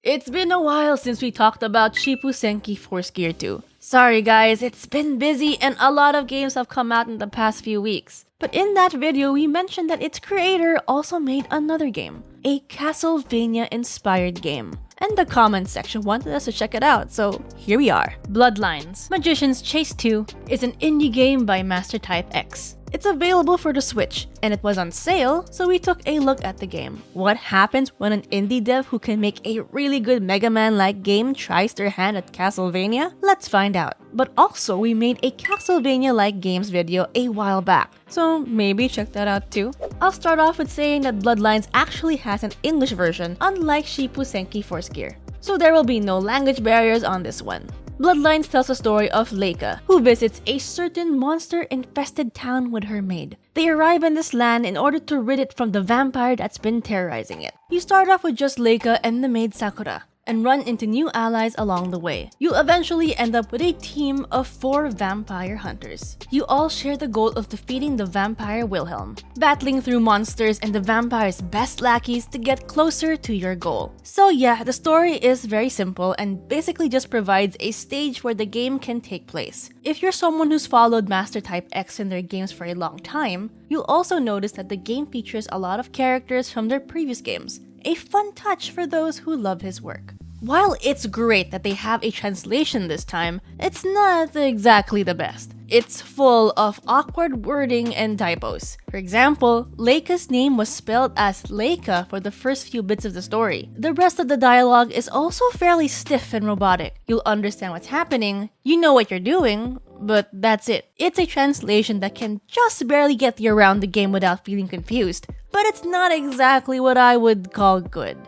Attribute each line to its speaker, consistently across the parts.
Speaker 1: It's been a while since we talked about Shippuu Senki Force Gear 2. Sorry guys, it's been busy and a lot of games have come out in the past few weeks. But in that video, we mentioned that its creator also made another game, a Castlevania-inspired game. And the comment section wanted us to check it out, so here we are. Bloodlines Magicians Chase2 is an indie game by MasterTypeX. It's available for the Switch, and it was on sale, so we took a look at the game. What happens when an indie dev who can make a really good Mega Man-like game tries their hand at Castlevania? Let's find out. But also, we made a Castlevania-like games video a while back, so maybe check that out too. I'll start off with saying that Bloodlines actually has an English version, unlike Shippuu Senki Force Gear. So there will be no language barriers on this one. Bloodlines tells the story of Leica, who visits a certain monster-infested town with her maid. They arrive in this land in order to rid it from the vampire that's been terrorizing it. You start off with just Leica and the maid Sakura, and run into new allies along the way. You'll eventually end up with a team of 4 vampire hunters. You all share the goal of defeating the vampire Wilhelm, battling through monsters and the vampire's best lackeys to get closer to your goal. So yeah, the story is very simple and basically just provides a stage where the game can take place. If you're someone who's followed MasterTypeX in their games for a long time, you'll also notice that the game features a lot of characters from their previous games. A fun touch for those who love his work. While it's great that they have a translation this time, it's not exactly the best. It's full of awkward wording and typos. For example, Leica's name was spelled as Leica for the first few bits of the story. The rest of the dialogue is also fairly stiff and robotic. You'll understand what's happening, you know what you're doing, but that's it. It's a translation that can just barely get you around the game without feeling confused, but it's not exactly what I would call good.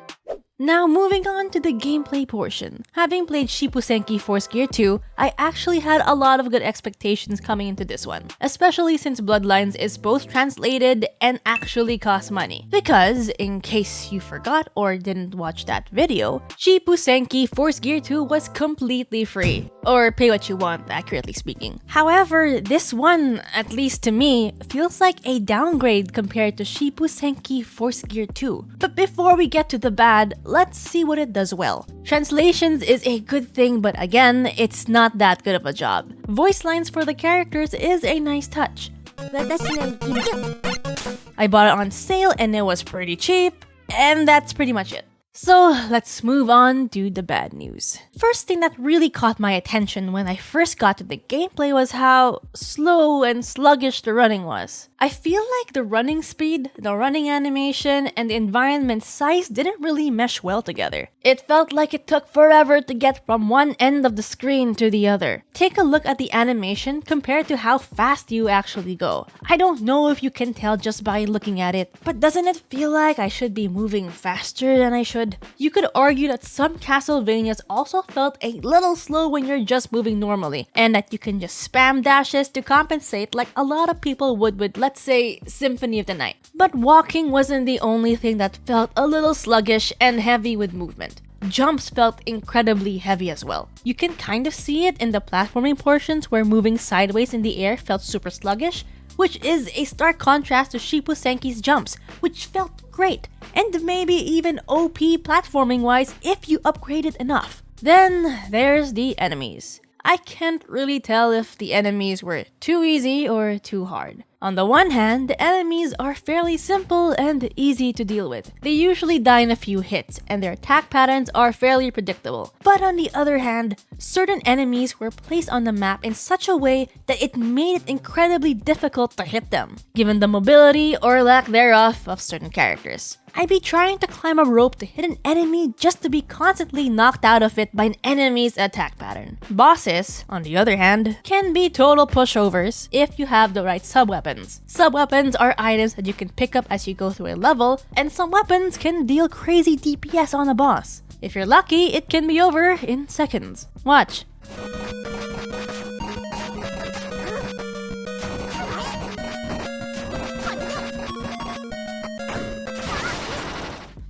Speaker 1: Now moving on to the gameplay portion. Having played Shippuu Senki Force Gear 2, I actually had a lot of good expectations coming into this one, especially since Bloodlines is both translated and actually costs money. Because, in case you forgot or didn't watch that video, Shippuu Senki Force Gear 2 was completely free, or pay what you want, accurately speaking. However, this one, at least to me, feels like a downgrade compared to Shippuu Senki Force Gear 2. But before we get to the bad, let's see what it does well. Translations is a good thing, but again, it's not that good of a job. Voice lines for the characters is a nice touch. I bought it on sale and it was pretty cheap, and that's pretty much it. So let's move on to the bad news. First thing that really caught my attention when I first got to the gameplay was how slow and sluggish the running was. I feel like the running speed, the running animation, and the environment size didn't really mesh well together. It felt like it took forever to get from one end of the screen to the other. Take a look at the animation compared to how fast you actually go. I don't know if you can tell just by looking at it, but doesn't it feel like I should be moving faster than I should? You could argue that some Castlevanias also felt a little slow when you're just moving normally, and that you can just spam dashes to compensate like a lot of people would with, let's say, Symphony of the Night. But walking wasn't the only thing that felt a little sluggish and heavy with movement. Jumps felt incredibly heavy as well. You can kind of see it in the platforming portions where moving sideways in the air felt super sluggish, which is a stark contrast to Shippuu Senki's jumps, which felt great, and maybe even OP platforming wise if you upgraded enough. Then there's the enemies. I can't really tell if the enemies were too easy or too hard. On the one hand, the enemies are fairly simple and easy to deal with. They usually die in a few hits, and their attack patterns are fairly predictable. But on the other hand, certain enemies were placed on the map in such a way that it made it incredibly difficult to hit them, given the mobility or lack thereof of certain characters. I'd be trying to climb a rope to hit an enemy just to be constantly knocked out of it by an enemy's attack pattern. Bosses, on the other hand, can be total pushovers if you have the right sub-weapons. Sub-weapons are items that you can pick up as you go through a level, and some weapons can deal crazy DPS on a boss. If you're lucky, it can be over in seconds. Watch.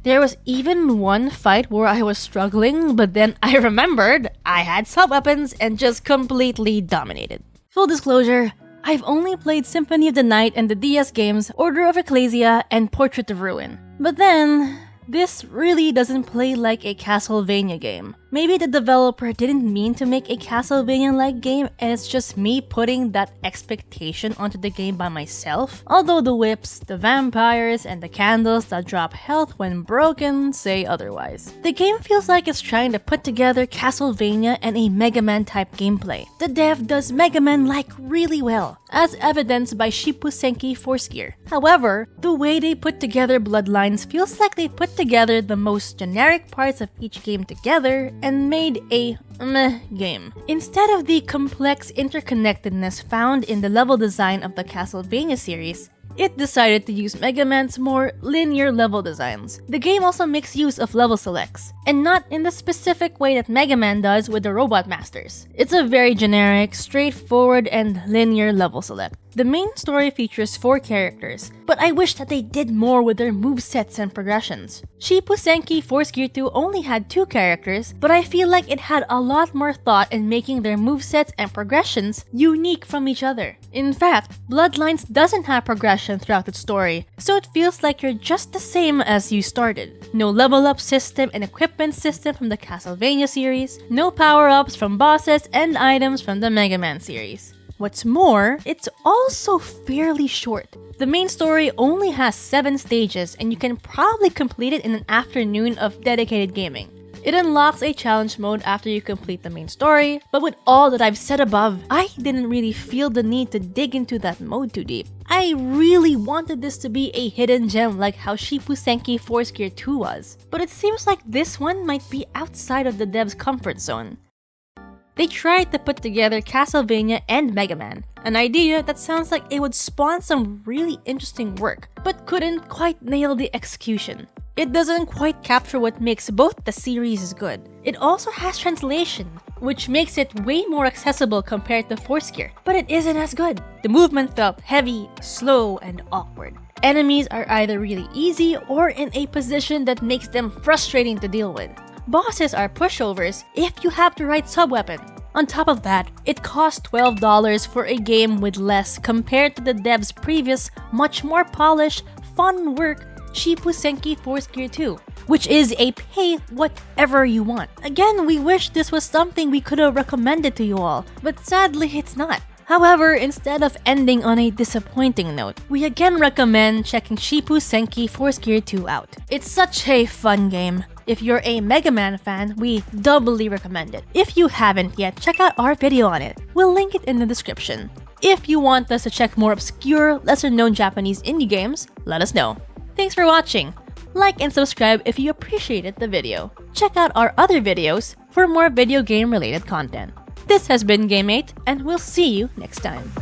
Speaker 1: There was even one fight where I was struggling, but then I remembered I had sub-weapons and just completely dominated. Full disclosure, I've only played Symphony of the Night and the DS games Order of Ecclesia and Portrait of Ruin. But then, This really doesn't play like a Castlevania game. Maybe the developer didn't mean to make a Castlevania-like game and it's just me putting that expectation onto the game by myself. Although the whips, the vampires, and the candles that drop health when broken say otherwise. The game feels like it's trying to put together Castlevania and a Mega Man type gameplay. The dev does Mega Man-like really well, as evidenced by Shippuu Senki Force Gear. However, the way they put together Bloodlines feels like they put together the most generic parts of each game together and made a meh game. Instead of the complex interconnectedness found in the level design of the Castlevania series, it decided to use Mega Man's more linear level designs. The game also makes use of level selects, and not in the specific way that Mega Man does with the Robot Masters. It's a very generic, straightforward, and linear level select. The main story features 4 characters, but I wish that they did more with their movesets and progressions. Shippuu Senki Force Gear 2 only had 2 characters, but I feel like it had a lot more thought in making their movesets and progressions unique from each other. In fact, Bloodlines doesn't have progression throughout its story, so it feels like you're just the same as you started. No level up system and equipment system from the Castlevania series, no power-ups from bosses and items from the Mega Man series. What's more, it's also fairly short. The main story only has 7 stages and you can probably complete it in an afternoon of dedicated gaming. It unlocks a challenge mode after you complete the main story, but with all that I've said above, I didn't really feel the need to dig into that mode too deep. I really wanted this to be a hidden gem like how Shippuu Senki Force Gear 2 was, but it seems like this one might be outside of the dev's comfort zone. They tried to put together Castlevania and Mega Man, an idea that sounds like it would spawn some really interesting work, but couldn't quite nail the execution. It doesn't quite capture what makes both the series good. It also has translation, which makes it way more accessible compared to Force Gear, but it isn't as good. The movement felt heavy, slow, and awkward. Enemies are either really easy or in a position that makes them frustrating to deal with. Bosses are pushovers if you have the right sub-weapon. On top of that, it cost $12 for a game with less compared to the dev's previous, much more polished, fun work, Shippuu Senki Force Gear 2, which is a pay whatever you want. Again, we wish this was something we could have recommended to you all, but sadly it's not. However, instead of ending on a disappointing note, we again recommend checking Shippuu Senki Force Gear 2 out. It's such a fun game. If you're a Mega Man fan, we doubly recommend it. If you haven't yet, check out our video on it. We'll link it in the description. If you want us to check more obscure, lesser-known Japanese indie games, let us know. Thanks for watching. Like and subscribe if you appreciated the video. Check out our other videos for more video game related content. This has been Game8, and we'll see you next time.